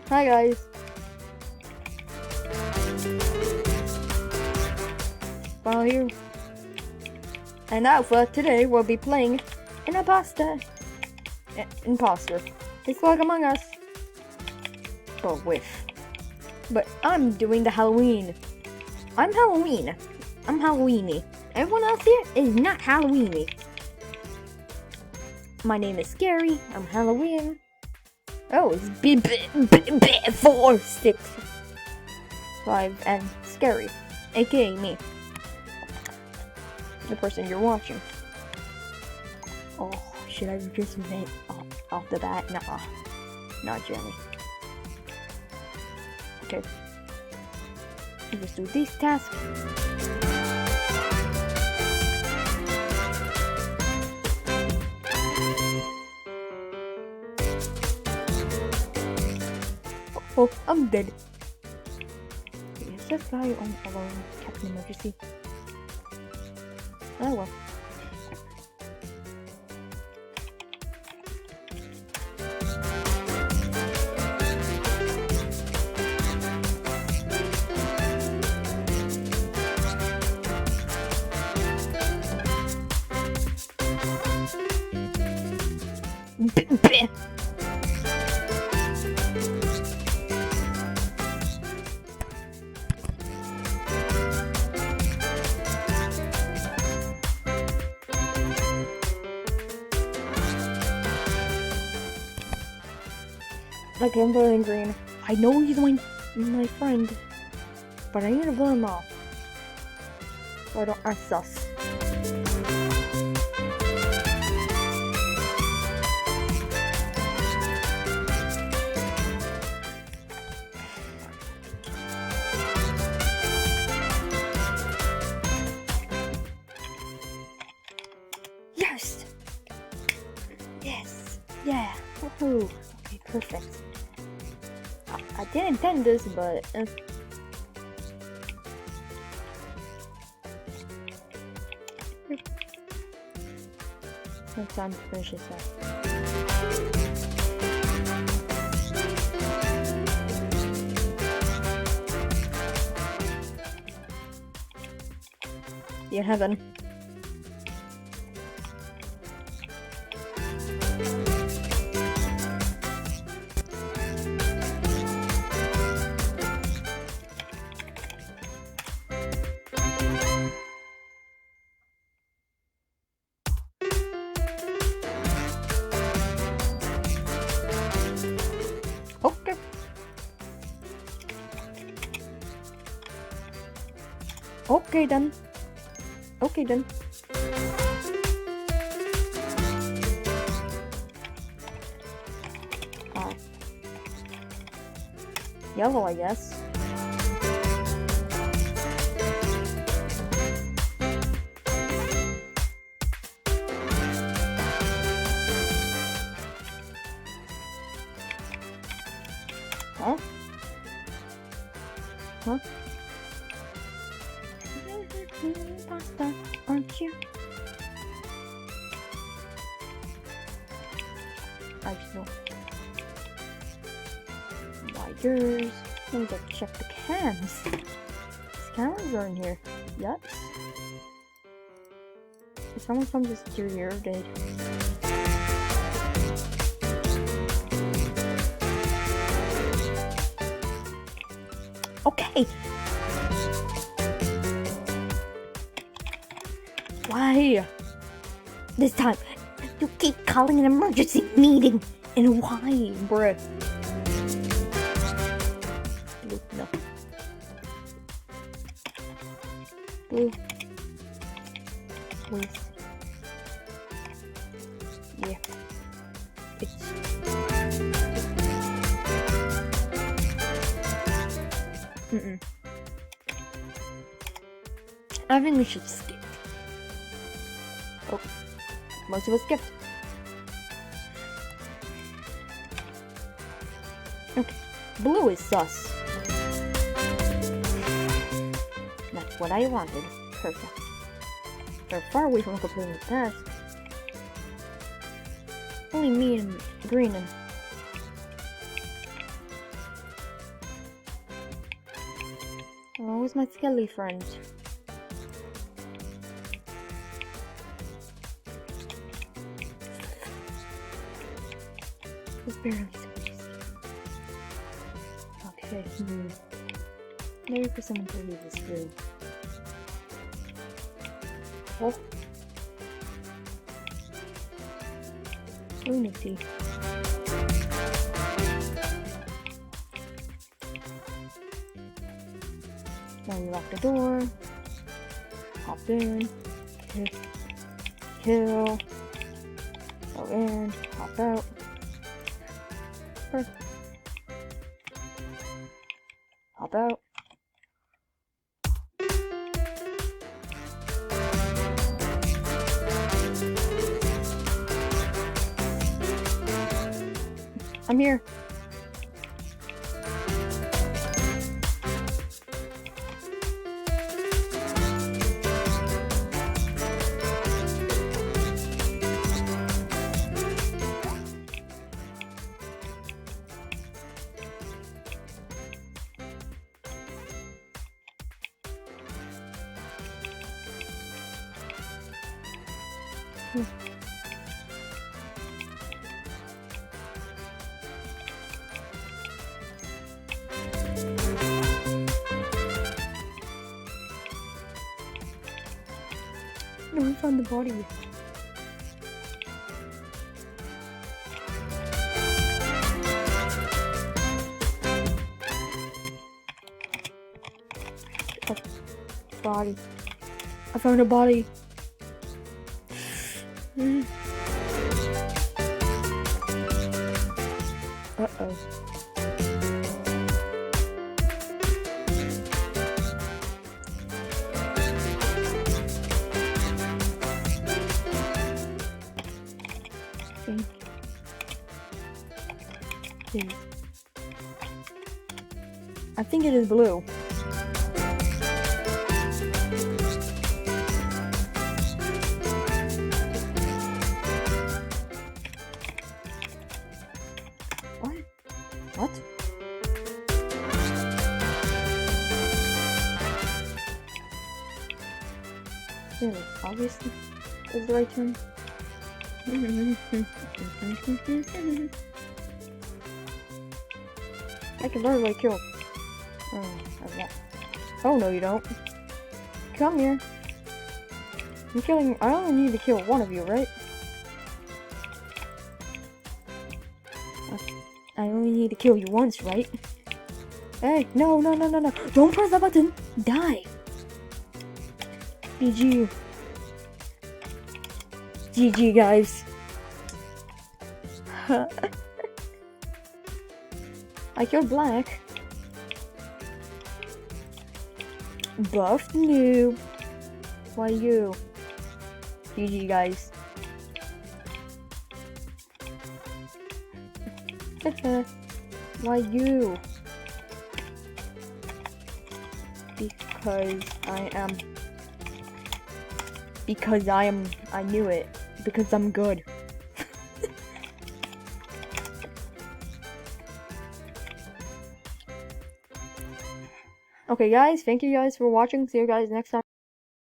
Hi guys. Well, here. And now for today we'll be playing an imposter. It's like Among Us. But I'm doing the Halloween. I'm Halloween. I'm Halloweeny. Everyone else here is not Halloweeny. My name is Scary. I'm Halloween. Oh, it's 4, 6, 5, and Scary, aka me, the person you're watching. Oh, should I just vent off the bat? Nah, not Jenny. Okay, let's just do this task. Oh, I'm dead. Is that guy on alone? Captain Emergency. Oh well. Okay, I'm voting green. I know he's my friend, but I need to vote him off. So I don't act sus. Yes! Yes! Yeah! Woohoo! Okay, perfect. I didn't intend this, but it's time to finish this up. See you in heaven. Okay. Okay then. Okay then. Yellow, I guess. Huh? Huh? Pasta, aren't you? I just know. Wires. Let me go check the cans. These cans are in here. Yup. Is someone from the studio dead? Okay. Why? This time, you keep calling an emergency meeting. And why, bruh? Blue, no. Blue. Please. Yeah. It's... I think we should skip. Oh, most of us skipped. Okay, blue is sus. That's what I wanted. Perfect. They're far away from completing the task. Only me and green and Oh, where's my skelly friend? Just barely squeezed. Okay, maybe for someone to leave this room. Oh. Unity. Now we lock the door. Hop in. Kill. Go in. Hop out. Hop out. I'm here. No, we found the body. Oh, body. I found a body. Uh-oh. I think it is blue. What? What? Really, obviously, is the right term. I can learn what I kill. Oh no, you don't. Come here. I'm killing. I only need to kill one of you, right? I only need to kill you once, right? Hey, no. Don't press the button. Die. GG. GG, guys. I killed Black. Buff noob. Why you? GG, guys. Why you? Because I knew it. Because I'm good. Okay, guys, thank you guys for watching. See you guys next time.